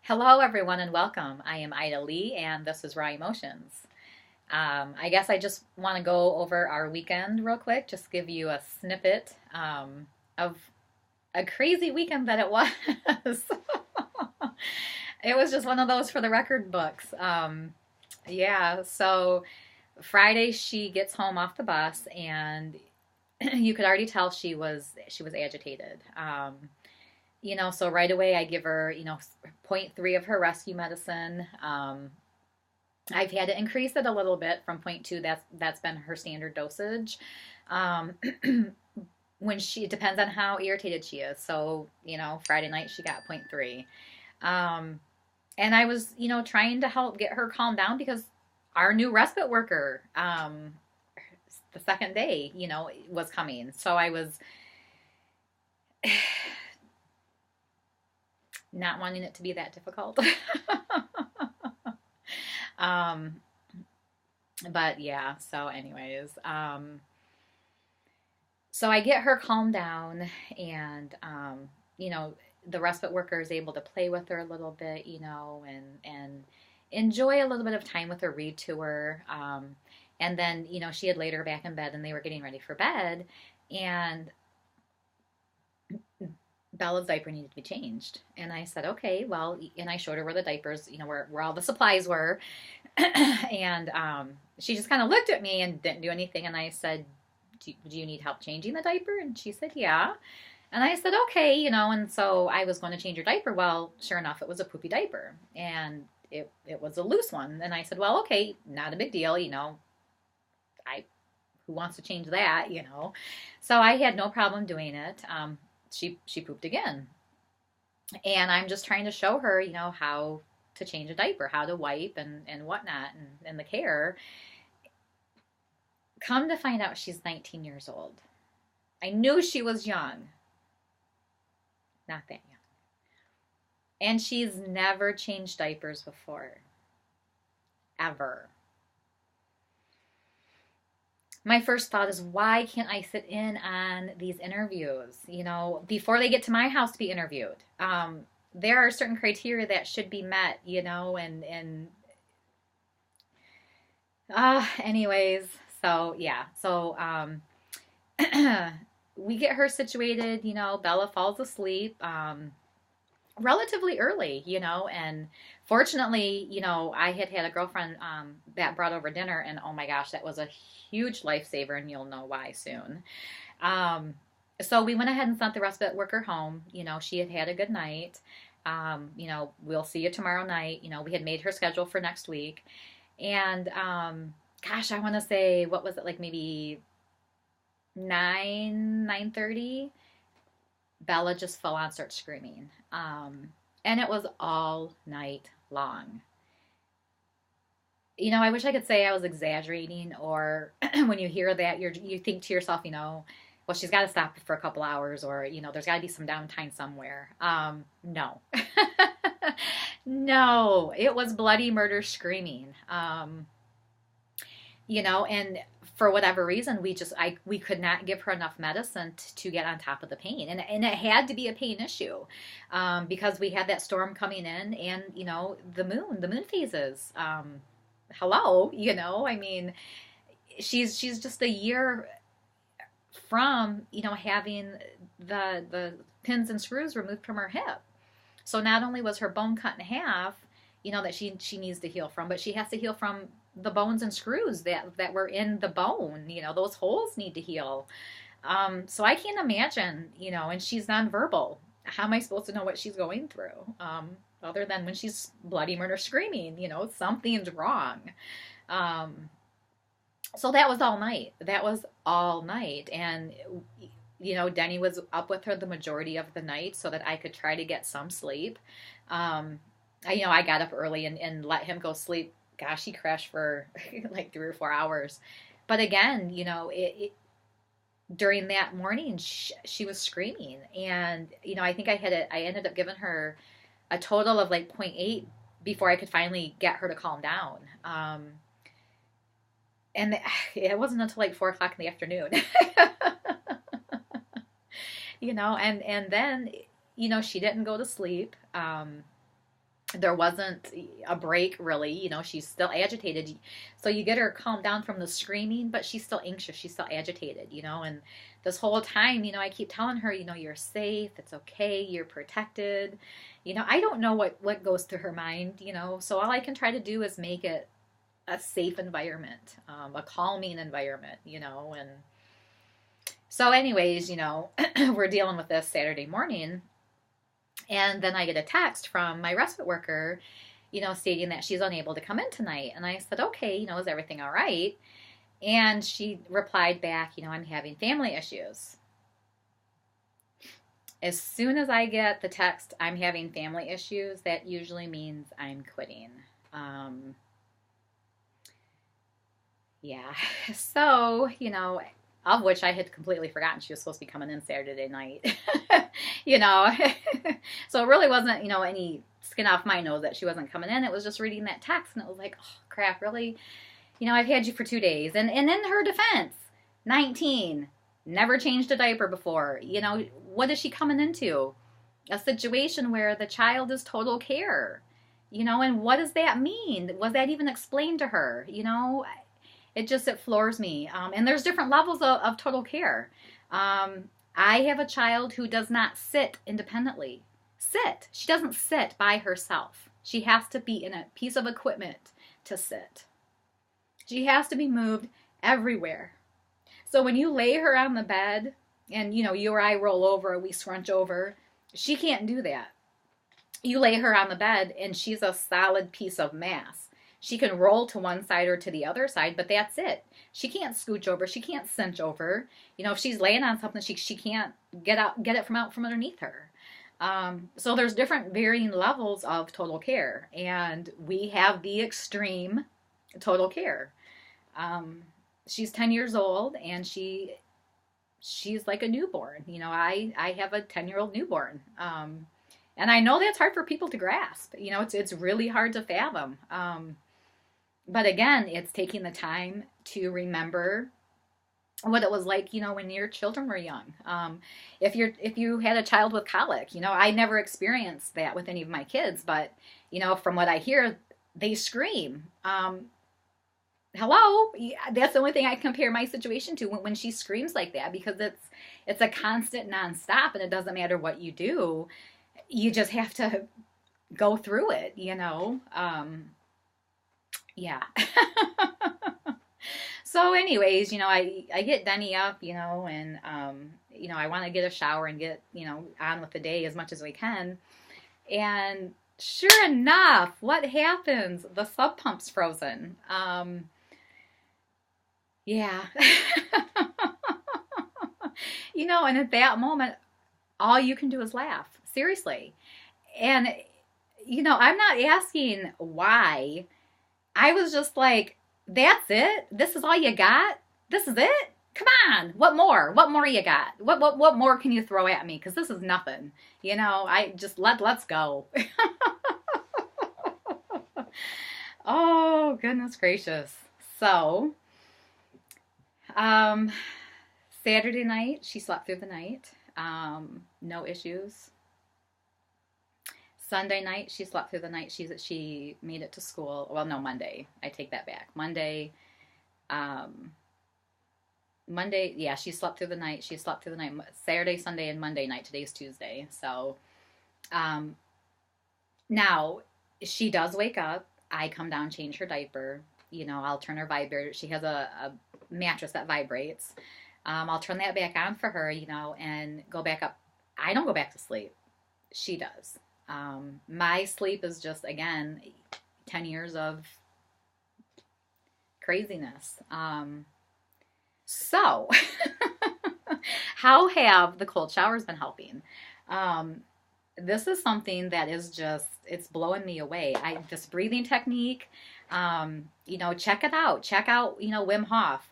Hello, everyone, and welcome. I am Ida Lee, and this is Raw Emotions. I guess I just want to go over our weekend real quick, just give you a snippet of a crazy weekend that it was. It was just one of those for the record books. Yeah, so Friday she gets home off the bus, and you could already tell she was agitated. So right away I give her, point 0.3 of her rescue medicine. I've had to increase it a little bit from point 0.2. That's been her standard dosage. Um, it depends on how irritated she is. So, Friday night she got point 0.3. And I was, trying to help get her calmed down because our new respite worker, the second day, was coming. So I was not wanting it to be that difficult. um, but yeah, so anyways, so I get her calmed down, and the respite worker is able to play with her a little bit, and enjoy a little bit of time with her, read to her. And then, she had laid her back in bed and they were getting ready for bed, and Bella's diaper needed to be changed. And I said, okay, well, and I showed her where the diapers, where all the supplies were. And she just kind of looked at me and didn't do anything. And I said, do you need help changing the diaper? And she said, yeah. And I said, okay, and so I was going to change your diaper. Well, sure enough, it was a poopy diaper, and it was a loose one. And I said, well, okay, not a big deal, who wants to change that. So I had no problem doing it. She pooped again. And I'm just trying to show her, how to change a diaper, how to wipe and whatnot, and the care. Come to find out she's 19 years old. I knew she was young. Not that young. And she's never changed diapers before. Ever. My first thought is, why can't I sit in on these interviews, before they get to my house to be interviewed? There are certain criteria that should be met, anyways, so yeah, so we get her situated, Bella falls asleep, relatively early, and fortunately, I had a girlfriend that brought over dinner, and oh my gosh, that was a huge lifesaver, and you'll know why soon. So we went ahead and sent the respite worker home. She had a good night. We'll see you tomorrow night. We had made her schedule for next week, and gosh, I want to say, what was it, like maybe 9:30? Bella just full on starts screaming. And it was all night long. I wish I could say I was exaggerating, or when you hear that, you think to yourself, well, she's got to stop for a couple hours, or, there's got to be some downtime somewhere. No. No, it was bloody murder screaming. And for whatever reason, we could not give her enough medicine to get on top of the pain. And it had to be a pain issue, because we had that storm coming in, and, the moon phases. Hello, I mean, she's just a year from, having the pins and screws removed from her hip. So not only was her bone cut in half, that she needs to heal from, but she has to heal from the bones and screws that were in the bone. Those holes need to heal. So I can't imagine, and she's nonverbal. How am I supposed to know what she's going through? Other than when she's bloody murder screaming, something's wrong. So that was all night. And, Denny was up with her the majority of the night so that I could try to get some sleep. I got up early and let him go sleep. Gosh, he crashed for like 3 or 4 hours. But again, during that morning, she was screaming. And, I think I ended up giving her a total of like 0.8 before I could finally get her to calm down. And it wasn't until like 4 o'clock in the afternoon. And then, she didn't go to sleep. There wasn't a break really, she's still agitated. So you get her calmed down from the screaming, but she's still anxious, she's still agitated, and this whole time, I keep telling her, you're safe, it's okay, you're protected. I don't know what goes through her mind, so all I can try to do is make it a safe environment, a calming environment, and so anyways, we're dealing with this Saturday morning. And then I get a text from my respite worker, stating that she's unable to come in tonight. And I said, okay, is everything all right? And she replied back, I'm having family issues. As soon as I get the text, I'm having family issues, that usually means I'm quitting. Yeah. So, of which I had completely forgotten she was supposed to be coming in Saturday night. So it really wasn't, any skin off my nose that she wasn't coming in. It was just reading that text, and it was like, oh, crap, really? I've had you for 2 days. And in her defense, 19, never changed a diaper before. What is she coming into? A situation where the child is total care. And what does that mean? Was that even explained to her? It floors me. And there's different levels of total care. I have a child who does not sit independently. She doesn't sit by herself. She has to be in a piece of equipment to sit. She has to be moved everywhere. So when you lay her on the bed and, you or I roll over or we scrunch over, she can't do that. You lay her on the bed and she's a solid piece of mass. She can roll to one side or to the other side, but that's it. She can't scooch over. She can't cinch over. If she's laying on something, she can't get it from out from underneath her. So there's different varying levels of total care, and we have the extreme total care. She's 10 years old, and she's like a newborn. I have a 10-year-old newborn. And I know that's hard for people to grasp. It's really hard to fathom. But again, it's taking the time to remember what it was like, when your children were young. If you had a child with colic, I never experienced that with any of my kids, but, from what I hear, they scream. Hello? That's the only thing I compare my situation to when she screams like that, because it's a constant nonstop, and it doesn't matter what you do. You just have to go through it, yeah. So anyways, I get Denny up, and, I want to get a shower and get, on with the day as much as we can. And sure enough, what happens? The sub pump's frozen. Yeah. And at that moment, all you can do is laugh. Seriously. And, I'm not asking why. I was just like, that's it? This is all you got? This is it? Come on. What more? What more you got? What more can you throw at me? Because this is nothing. I just let's go. Oh, goodness gracious. So, Saturday night, she slept through the night. No issues. Sunday night, she slept through the night. She made it to school. Well, no, Monday. I take that back. Monday, yeah, she slept through the night. She slept through the night. Saturday, Sunday, and Monday night. Today's Tuesday. So, now, she does wake up. I come down, change her diaper. I'll turn her vibrator. She has a mattress that vibrates. I'll turn that back on for her, and go back up. I don't go back to sleep. She does. My sleep is just, again, 10 years of craziness. So, how have the cold showers been helping? This is something that is just, it's blowing me away. This breathing technique, check it out. Check out, Wim Hof.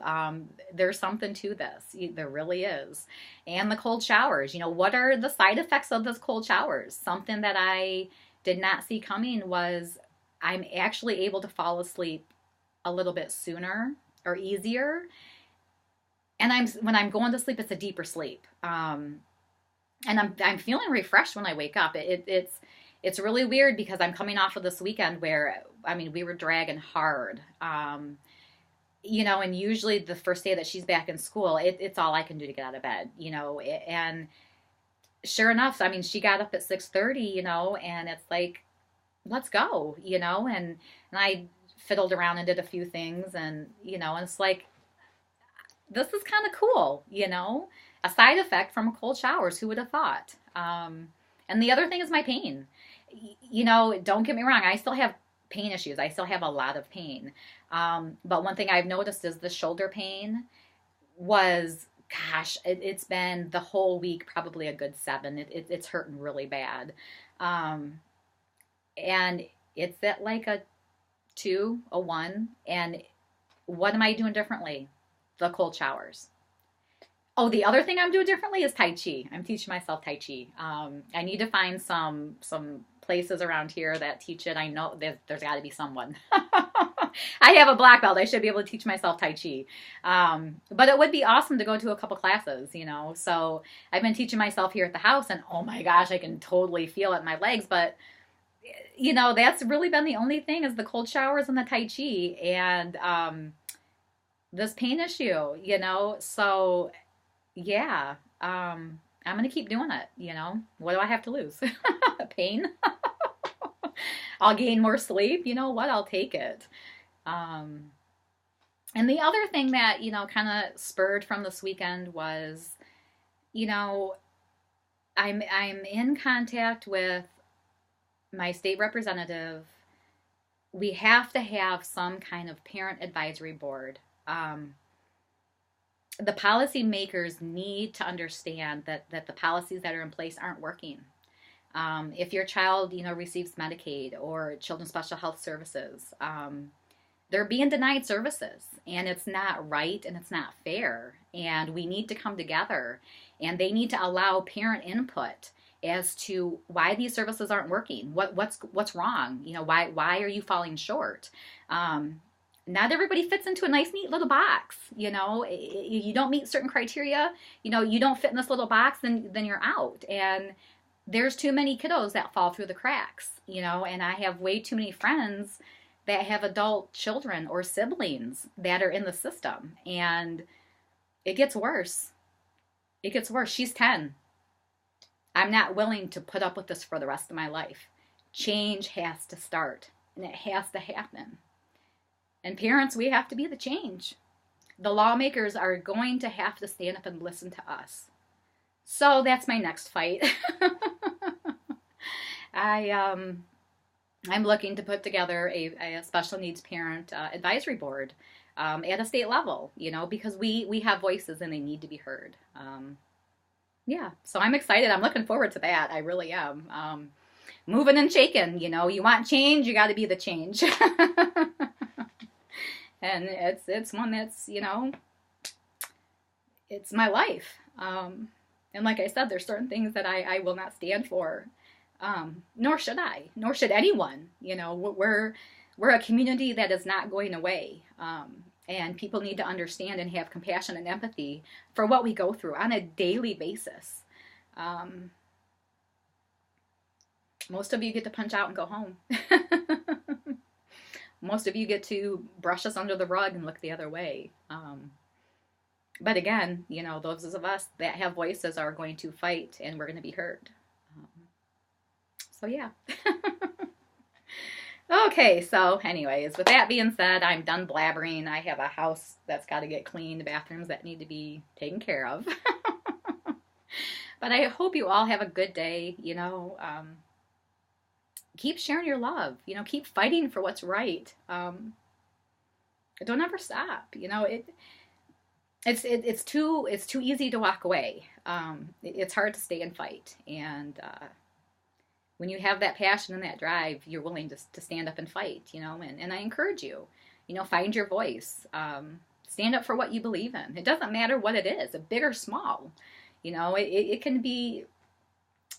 There's something to this. There really is. And the cold showers, what are the side effects of those cold showers? Something that I did not see coming was I'm actually able to fall asleep a little bit sooner or easier. And when I'm going to sleep, it's a deeper sleep. And I'm feeling refreshed when I wake up. it's really weird because I'm coming off of this weekend where, I mean, we were dragging hard. And usually the first day that she's back in school, it's all I can do to get out of bed, and sure enough, I mean, she got up at 6:30, and it's like, let's go, and I fiddled around and did a few things, and it's like, this is kind of cool, a side effect from cold showers. Who would have thought? And the other thing is my pain. Don't get me wrong. I still have pain issues. I still have a lot of pain. But one thing I've noticed is the shoulder pain was, gosh, it's been the whole week, probably a good 7. It's hurting really bad. And it's at like a 2, a 1. And what am I doing differently? The cold showers. Oh, the other thing I'm doing differently is Tai Chi. I'm teaching myself Tai Chi. I need to find some places around here that teach it. I know there's got to be someone. I have a black belt. I should be able to teach myself Tai Chi. But it would be awesome to go to a couple classes, So I've been teaching myself here at the house, and oh my gosh, I can totally feel it in my legs. But, that's really been the only thing, is the cold showers and the Tai Chi and this pain issue, So yeah, I'm going to keep doing it, What do I have to lose? Pain? I'll gain more sleep. You know what? I'll take it. And the other thing that, kind of spurred from this weekend was, I'm in contact with my state representative. We have to have some kind of parent advisory board. The policymakers need to understand that the policies that are in place aren't working. If your child, receives Medicaid or Children's Special Health Services, they're being denied services, and it's not right and it's not fair. And we need to come together, and they need to allow parent input as to why these services aren't working. What's wrong? Why are you falling short? Not everybody fits into a nice, neat little box. You don't meet certain criteria. You don't fit in this little box, then you're out. And there's too many kiddos that fall through the cracks, and I have way too many friends that have adult children or siblings that are in the system. And it gets worse. It gets worse. She's 10. I'm not willing to put up with this for the rest of my life. Change has to start, and it has to happen. And parents, we have to be the change. The lawmakers are going to have to stand up and listen to us. So that's my next fight. I'm looking to put together a special needs parent advisory board at a state level, because we have voices and they need to be heard. Yeah, so I'm excited. I'm looking forward to that. I really am. Moving and shaking, you want change, you got to be the change. And it's one that's, it's my life. And like I said, there's certain things that I will not stand for. Nor should I, nor should anyone. We're a community that is not going away. And people need to understand and have compassion and empathy for what we go through on a daily basis. Most of you get to punch out and go home. Most of you get to brush us under the rug and look the other way. But again, those of us that have voices are going to fight, and we're going to be heard. So yeah. Okay, so anyways, with that being said, I'm done blabbering. I have a house that's got to get cleaned, bathrooms that need to be taken care of. But I hope you all have a good day, keep sharing your love, keep fighting for what's right. Don't ever stop. It's too easy to walk away. It's hard to stay and fight. And when you have that passion and that drive, you're willing to stand up and fight, and I encourage you, find your voice, stand up for what you believe in. It doesn't matter what it is, big or small. It can be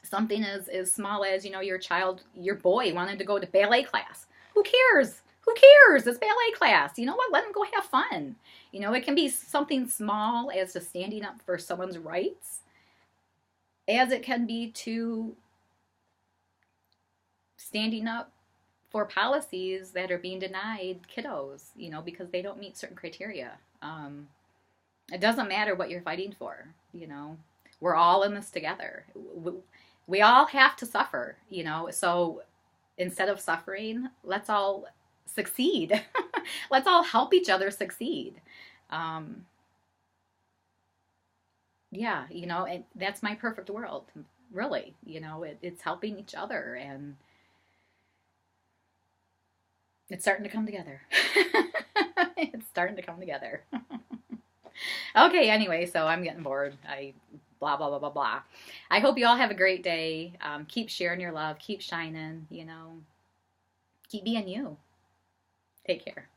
something as small as, your boy wanted to go to ballet class. Who cares? Who cares? It's ballet class. You know what? Let him go have fun. It can be something small as to standing up for someone's rights, as it can be to standing up for policies that are being denied kiddos, you know, because they don't meet certain criteria. It doesn't matter what you're fighting for, you know. We're all in this together. We all have to suffer, you know. So instead of suffering, let's all succeed. Let's all help each other succeed. Yeah, you know, and that's my perfect world, really. You know, it's helping each other, and it's starting to come together. It's starting to come together. Okay, anyway, so I'm getting bored. Blah, blah, blah, blah, blah. I hope you all have a great day. Keep sharing your love. Keep shining, you know. Keep being you. Take care.